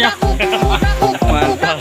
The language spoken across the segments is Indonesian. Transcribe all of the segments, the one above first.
banyak. Mantap.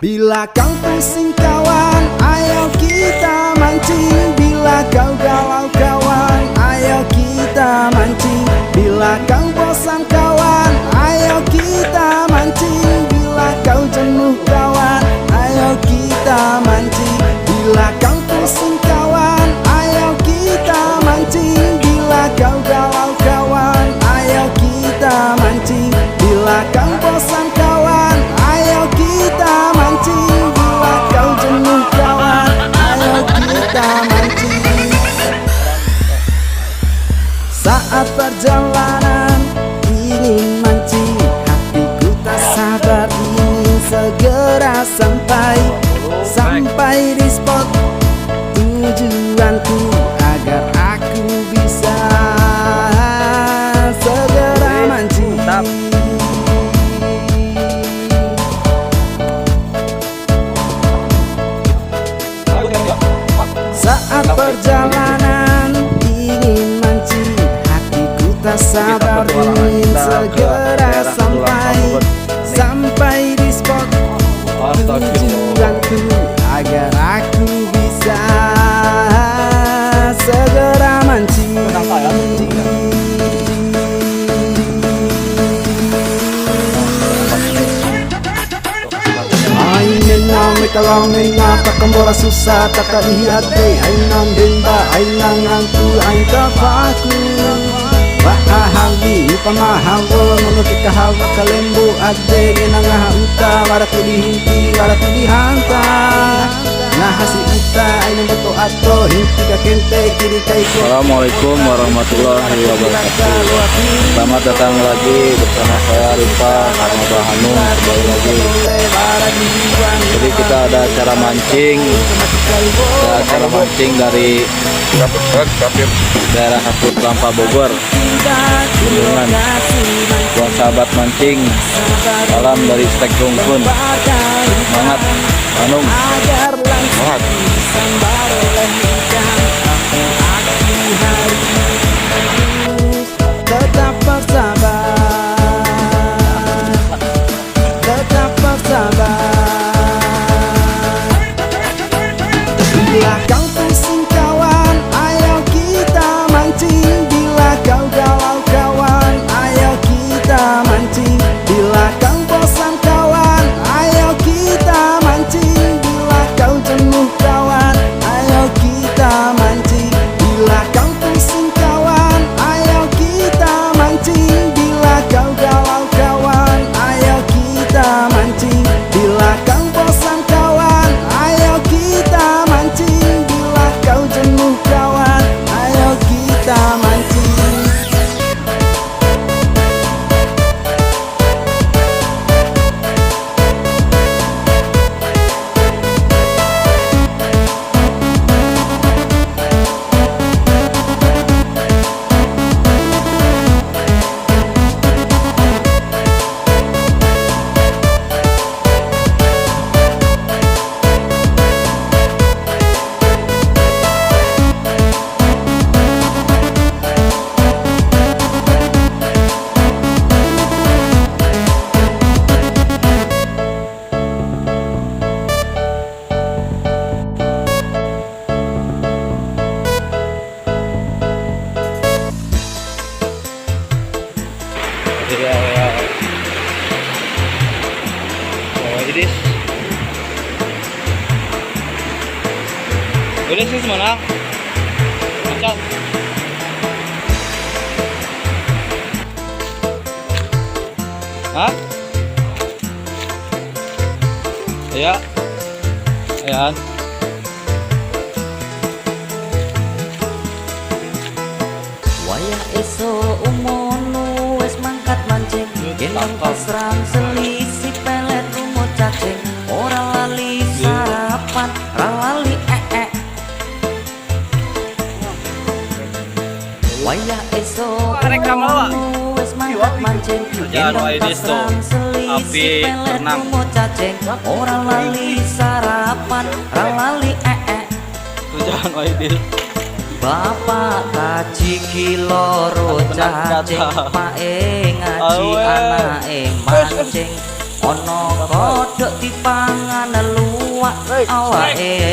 Bila kau pusing kawan, ayo kita mancing. Bila kau galau kawan, ayo kita mancing. Bila kau bosan kawan, ayo kita mancing. Bila kau jenuh kawan, ayo kita mancing. Bila kau pusing kawan, ayo kita mancing. Bila kau galau kawan, ayo kita mancing. Bila kau bosan kawan, ayo kita mancing. Bila kau jenuh kawan, ayo kita mancing. Saat perjalanan ingin mancing, hatiku tak sabar ingin segera sampai di spot tujuanku, agar aku bisa segera mancing. Saat perjalanan ingin mancing, hatiku tak sabar ingin segera sampai di spot tujuanku, agar aku bisa segera mancing. Kalau ngapa kembora susah tak terlihat deh. Ainang benda, ainang angku, aing kapaku. Wahahali, pamahal, menukik kahal, kalembu ade, genangah uta, waratu dihinti, waratu dihantar. Nah hasil kita, ainang beto ato, hinti kakente, kiri kaiko. Assalamualaikum warahmatullahi wabarakatuh. Selamat datang lagi bersama saya Rifa Karma Hanum, kembali lagi. Jadi kita ada acara mancing, dari daerah Kapuk Lampa Bogor. Kunjungan buat sahabat mancing, salam dari Stek Rungkun. Semangat Hanum, semangat. Tetap bersabar, tetap bersabar. Bila kau pusing kawan, ayo kita mancing. Bila kau galau kawan, ayo kita mancing. Bila kau bosan kawan, ayo kita mancing. Bila kau jenuh kawan, ayo kita mancing. Bila kau pusing kawan, ayo kita mancing. Bila kau galau kawan, ayo kita mancing. Bila kau bosan kawan, ayo kita mancing. Bila kau jenuh kawan, ayo kita mancing. Udah sih mana? Macam. Hah? Ya. Ayan. Wayah eso umono wes mangkat mancing, gendong pasrang selisih pelet rumo cacing. Ora lali sarapan, ralali wayah eso umono wes mangkat mancing, gendong pasrang selisih pelet rumo cacing. Ora lali sarapan, ralali Tujuan Waidil. Bapak kaji kiloro cacing, pake ngaji anake mancing. Ono kodhok dipangan luwak, awake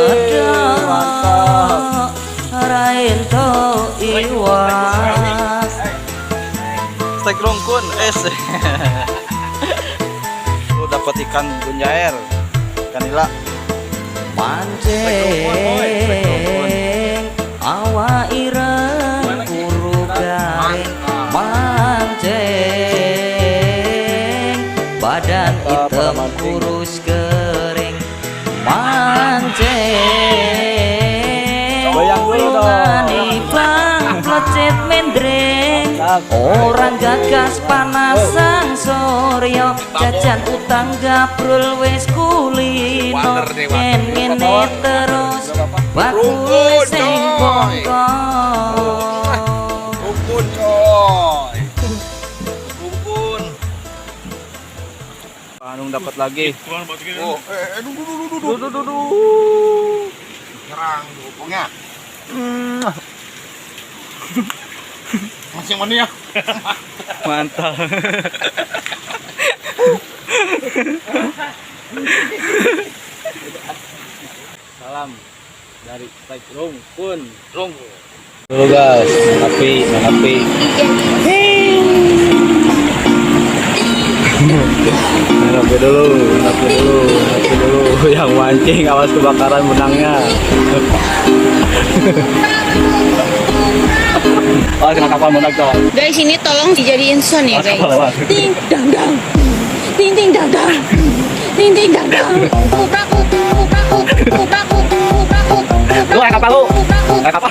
medhok ora entuk iwas. Steak rongkun Lu dapat ikan bunjair, ikan nila. Mancing awak ireng kuru garing, mancing badan hitam kurus kering, mancing Goyang dulu dong. ngani bang lecet mendring, orang gagas panasan surya, jajan utang gabrul wis kulino, ngene terus bakul sing bongkok. Rumpun coy. Rumpun. Anung dapat lagi. Oh, Serang rupungnya. Masih mana ya? Mantap. Salam dari Steak Rongkun. Dulu guys, api. Api dulu. Yang mancing awas kebakaran benangnya. Oh, kena kapal menang coy. Guys, ini tolong dijadiin sound ya guys. Lewat. Ting dang dang. Ting ting dang dang. Ting ting dang dang. Kuprak kuprak kuprak kuprak kuprak kuprak kuprak. Lu kayak kapal lu. Kayak kapal.